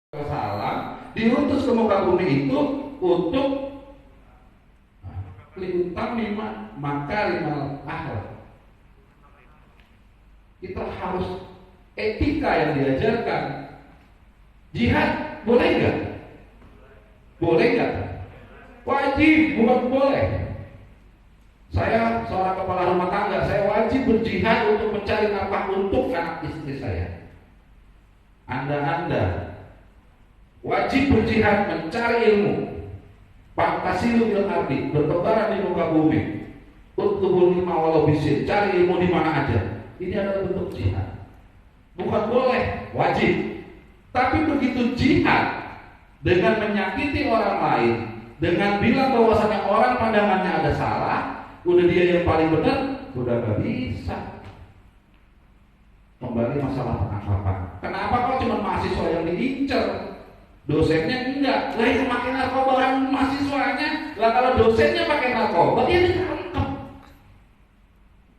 salam diutus ke muka bumi itu untuk liutam lima makarimal akhlak. Kita harus etika yang diajarkan. Jihad boleh nggak? Boleh nggak? Wajib, bukan boleh. Saya seorang kepala rumah tangga, saya wajib berjihad untuk mencari nafkah untuk anak istri saya. Anda wajib berjihad mencari ilmu. Fantasilu bil ardi, bertebaran di muka bumi. Utlubul ilma walau bisin, cari ilmu di mana aja. Ini adalah bentuk jihad. Bukan boleh, wajib. Tapi begitu jihad dengan menyakiti orang lain, dengan bilang bahwasanya orang pandangannya ada salah, udah dia yang paling benar, udah gak bisa. Kembali masalah penangkapan. Kenapa kok cuma mahasiswa yang diincar? Dosennya enggak. Lah yang pakai narkoba orang mahasiswanya. Lah kalau dosennya pakai narkoba, dia ditangkap.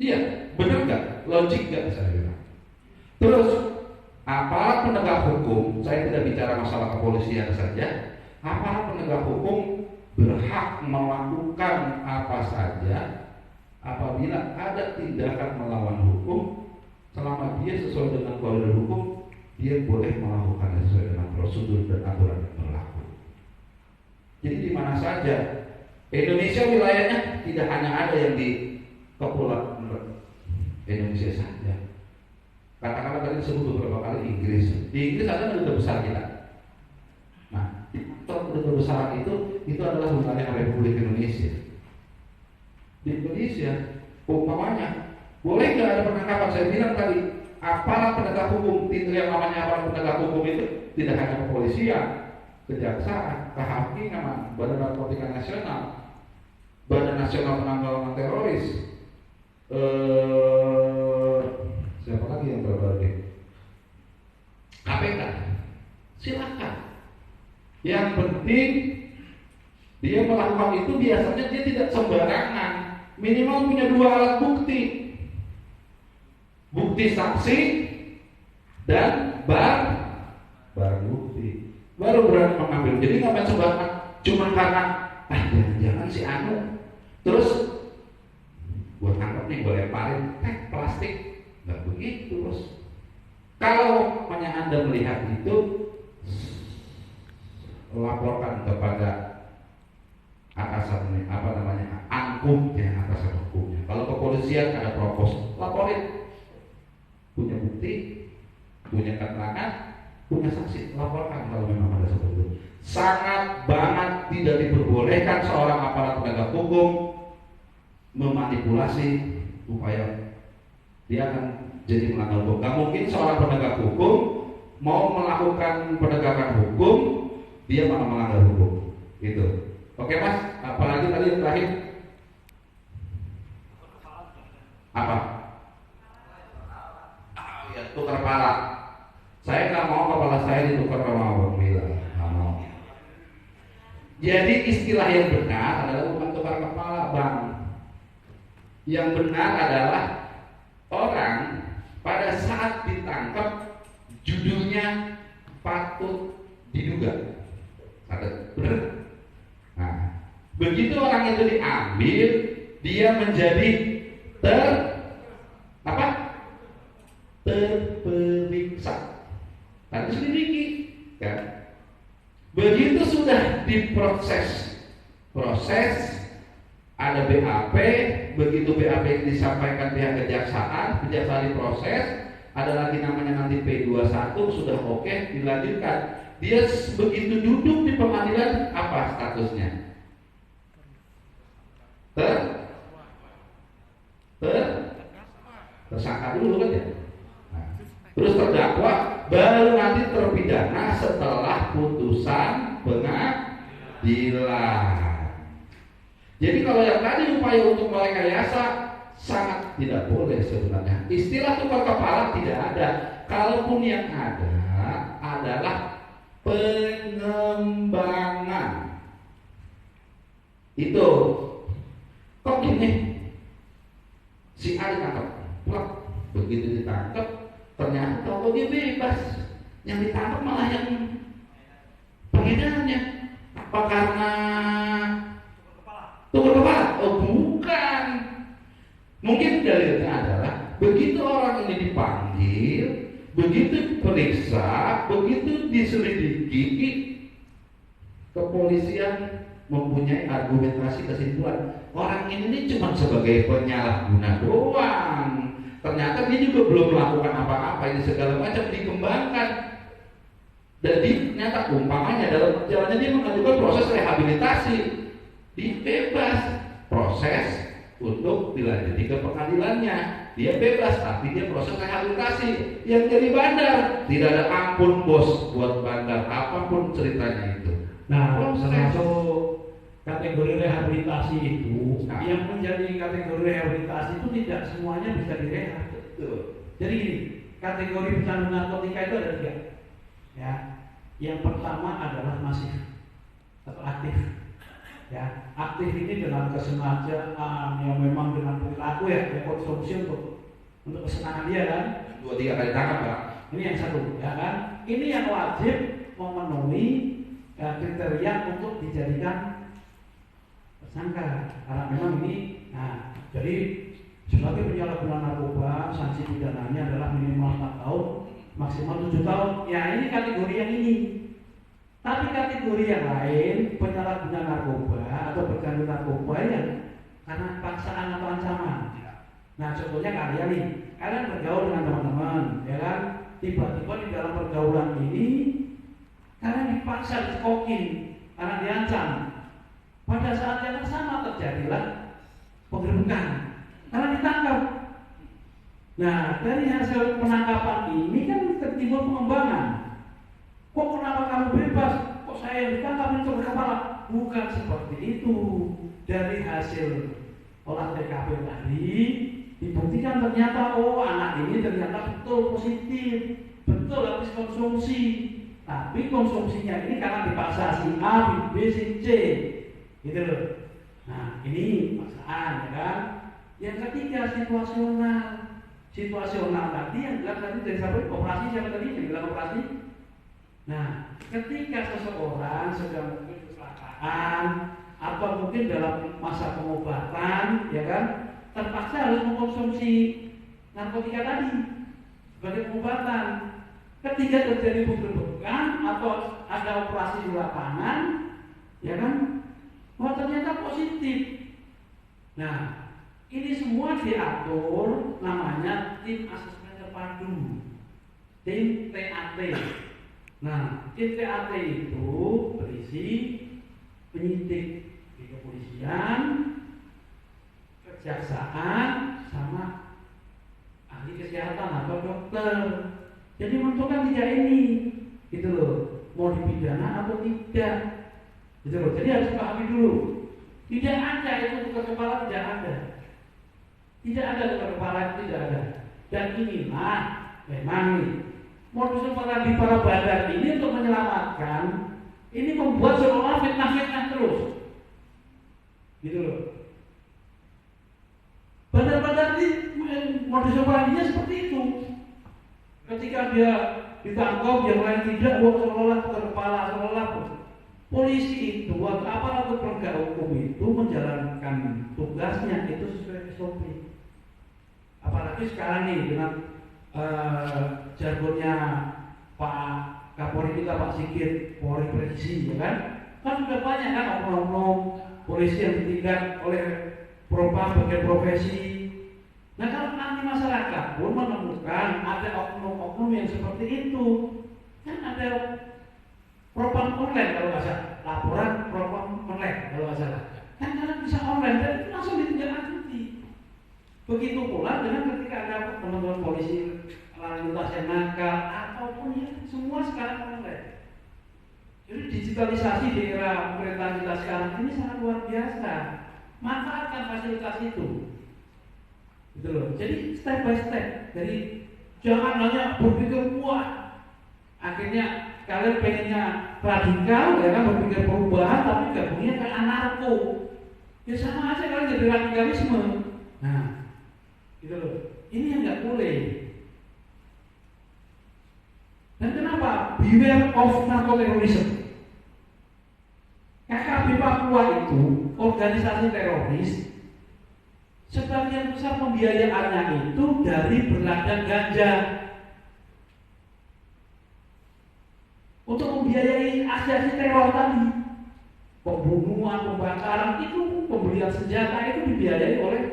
Iya, benar nggak? Logik nggak saya bilang. Terus aparat penegak hukum, saya tidak bicara masalah kepolisian saja. Aparat penegak hukum berhak melakukan apa saja apabila ada tindakan melawan hukum, selama dia sesuai dengan koridor hukum, dia boleh melakukan sesuai dengan prosedur dan aturan yang berlaku. Jadi di mana saja Indonesia wilayahnya tidak hanya ada yang di kepulauan Indonesia saja. Katakanlah tadi disebut beberapa kali Inggris. Di Inggris ada duta besar kita. Nah, duta besar itu adalah wilayah Republik Indonesia. Di Indonesia, umpamanya boleh nggak ada penangkapan? Saya bilang tadi, aparat penegak hukum, itu yang namanya aparat penegak hukum itu tidak hanya kepolisian, kejaksaan, kehakiman, Badan Narkotika Nasional, Badan Nasional Penanggulangan Teroris, siapa lagi yang berbagai, KPK, silakan. Yang penting dia melakukan itu biasanya dia tidak sembarangan, minimal punya 2 alat bukti. Bukti saksi dan barang bukti, baru berani mengambil. Jadi nggak main sembarangan cuma karena jangan si anu terus buat tangkap nih, gue lemparin plastik, nggak begitu bos. Kalau Anda melihat itu, laporkan kepada atasan angkum ya, atasan hukumnya. Kalau kepolisian ada propos, laporin. Punya bukti, punya keterangan, punya saksi, laporkan kalau memang ada seperti itu. Sangat banget tidak diperbolehkan seorang aparat penegak hukum memanipulasi upaya dia akan jadi melanggar hukum. Gak mungkin seorang penegak hukum mau melakukan penegakan hukum dia malah melanggar hukum. Gitu. Oke mas, apalagi tadi yang terakhir apa? Tukar kepala. Saya nggak mau kepala saya ditukar sama Bang Mila. Nggak mau. Jadi istilah yang benar adalah bukan tukar kepala, Bang. Yang benar adalah orang pada saat ditangkap judulnya patut diduga. Ada benar? Nah, begitu orang itu diambil, dia menjadi terperiksa. Tadi selidiki, kan? Begitu sudah diproses, ada BAP, begitu BAP disampaikan pihak kejaksaan diproses, ada lagi namanya nanti P21 sudah oke, dilanjutkan. Dia begitu duduk di pengadilan, apa statusnya? Tersangka dulu kan ya. Terus terdakwa, baru nanti terpidana setelah putusan pengadilan. Jadi kalau yang tadi upaya untuk merekayasa sangat tidak boleh sebenarnya. Istilah tukar kepala tidak ada. Kalaupun yang ada adalah pengembangan. Itu kok gini? Si A ditangkap, begitu ditangkap ternyata kalau dia bebas, yang ditangkap malah yang bedanya? Apa karena tuker kepala? Oh bukan. Mungkin dalilnya adalah begitu orang ini dipanggil, begitu periksa, begitu diselidiki, kepolisian mempunyai argumentasi kesimpulan orang ini cuma sebagai penyalahguna doang. Ternyata dia juga belum melakukan apa-apa, ini segala macam dikembangkan. Jadi ternyata umpamanya dalam perjalanannya dia mengajukan proses rehabilitasi, dibebas proses untuk dilanjuti ke pengadilannya. Dia bebas, tapi dia proses rehabilitasi. Yang jadi bandar, tidak ada ampun bos buat bandar, apapun ceritanya itu. Nah, termasuk kategori rehabilitasi itu, yang menjadi kategori rehabilitasi itu tidak semuanya bisa direhab. Jadi gini, kategori pecandu narkotika itu ada 3. Ya, yang pertama adalah masif atau aktif. Ya, aktif ini dengan kesengajaan yang memang dengan perilaku ya konsumsi untuk kesenangan dia kan. 2-3 kali tangkap Pak. Ini yang satu, ya kan? Ini yang wajib memenuhi kriteria untuk dijadikan tersangka. Karena memang ini, nah, jadi sebagai penyalahguna narkoba, sanksi pidananya adalah minimal 4 tahun, maksimal 7 tahun. Ya ini kategori yang ini. Tapi kategori yang lain, penyalahguna narkoba atau pecandu narkoba yang karena paksaan atau ancaman. Nah contohnya kalian nih, kalian bergaul dengan teman-teman, ya kan? Tiba-tiba di dalam pergaulan ini kalian dipaksa dicekokin karena diancam. Pada saat yang sama terjadilah penggerbekan karena ditangkap. Nah dari hasil penangkapan ini kan tertimbul pengembangan. Kok kenapa kamu bebas? Kok saya ditangkap itu kepala? Bukan seperti itu. Dari hasil olah TKP tadi dibuktikan ternyata anak ini ternyata betul positif, betul habis konsumsi. Tapi konsumsinya ini karena dipaksa si A, B, si C, gitu loh. Nah ini paksaan, ya kan? Yang ketiga situasional. Situasional tadi yang bilang tadi dari sampai operasi siapa tadi yang bilang operasi? Nah, ketika seseorang sedang mungkin kecelakaan atau mungkin dalam masa pengobatan, ya kan, terpaksa harus mengkonsumsi narkotika tadi sebagai pengobatan. Ketika terjadi penggerbekan atau ada operasi di lapangan, ya kan, wah ternyata positif. Nah, ini semua diatur namanya tim asesmen terpadu, tim TAT. Nah, tim TAT itu berisi penyidik di kepolisian, kejaksaan, sama ahli kesehatan atau dokter. Jadi menentukan 3 ini, gitu loh, mau dipidana atau tidak, gitu loh. Jadi harus pahami dulu. Tidak ada itu tukar kepala, tidak ada. Tidak ada tukar kepala, tidak ada. Dan inilah memang nih modus operandi para bandar ini untuk menyelamatkan, ini membuat seolah fitnah-fitnah terus, gitu loh. Bandar-bandar ini modus operandinya seperti itu. Ketika dia ditangkap, yang lain tidak, seolah tukar kepala, seolah polisi itu atau aparatur penegak hukum itu menjalankan tugasnya itu sesuai SOP. Apalagi sekarang nih dengan jargonnya Pak Kapolri kita Pak Sigit, Polri presisi, ya kan? Kan sudah banyak kan oknum-oknum polisi yang ditindak oleh propam bagian profesi. Nah kalau nanti masyarakat pun menemukan ada oknum-oknum yang seperti itu, kan ada propam online kalau nggak salah, laporan propam online kalau nggak salah, kan kalian bisa online dan itu langsung ditindaklanjuti. Begitu pula dengan ketika ada teman-teman polisi lalu lintas yang nakal ataupun ya semua sekarang online. Jadi digitalisasi di era pemerintahan kita sekarang ini sangat luar biasa. Manfaatkan fasilitas itu, gitu loh. Jadi step by step. Jadi jangan hanya berpikir wah, akhirnya kalian pengennya radikal, ya kan, berpikir perubahan tapi gabungnya kayak anarko. Ya sama aja kalian jadi radikalisme. Nah, gitu loh. Ini yang nggak boleh. Dan kenapa? Beware of narkoterorism. organisasi teroris, sebagian besar pembiayaannya itu dari berladang ganja. Untuk membiayai aksi-aksi teror tadi, pembunuhan, pembakaran itu, pembelian senjata itu dibiayai oleh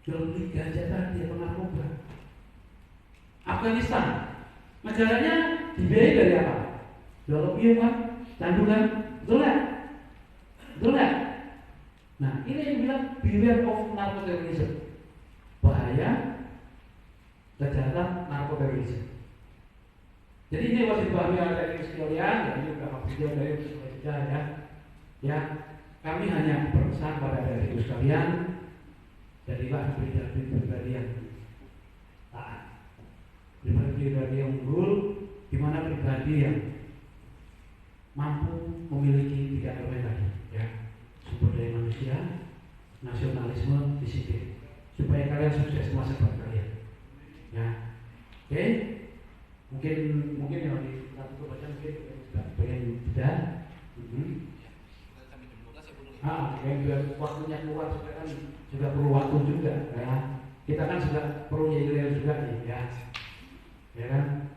jual beli ganja tadi atau narkoba. Afghanistan, negaranya dibiayai dari apa? Jual opium kan, candu kan, betul nggak? Betul nggak? Nah, ini yang bilang beware of narkoterrorism, bahaya kejahatan narkoterrorism. Jadi ini harus dipahami oleh sekalian, ya ini beberapa video dari sudah ya. Ya, kami hanya berpesan pada dari sekalian, jadilah pribadi yang taat, pribadi yang unggul, di mana pribadi yang mampu memiliki 3 elemen tadi, ya, sumber daya manusia, nasionalisme, disiplin, supaya kalian sukses masa depan kalian. Ya, oke. Mungkin yang di satu baca mungkin pengen jeda. Biar waktunya keluar supaya kan juga perlu waktu juga, ya. Kita kan sudah perlu nyari juga nih, ya kan.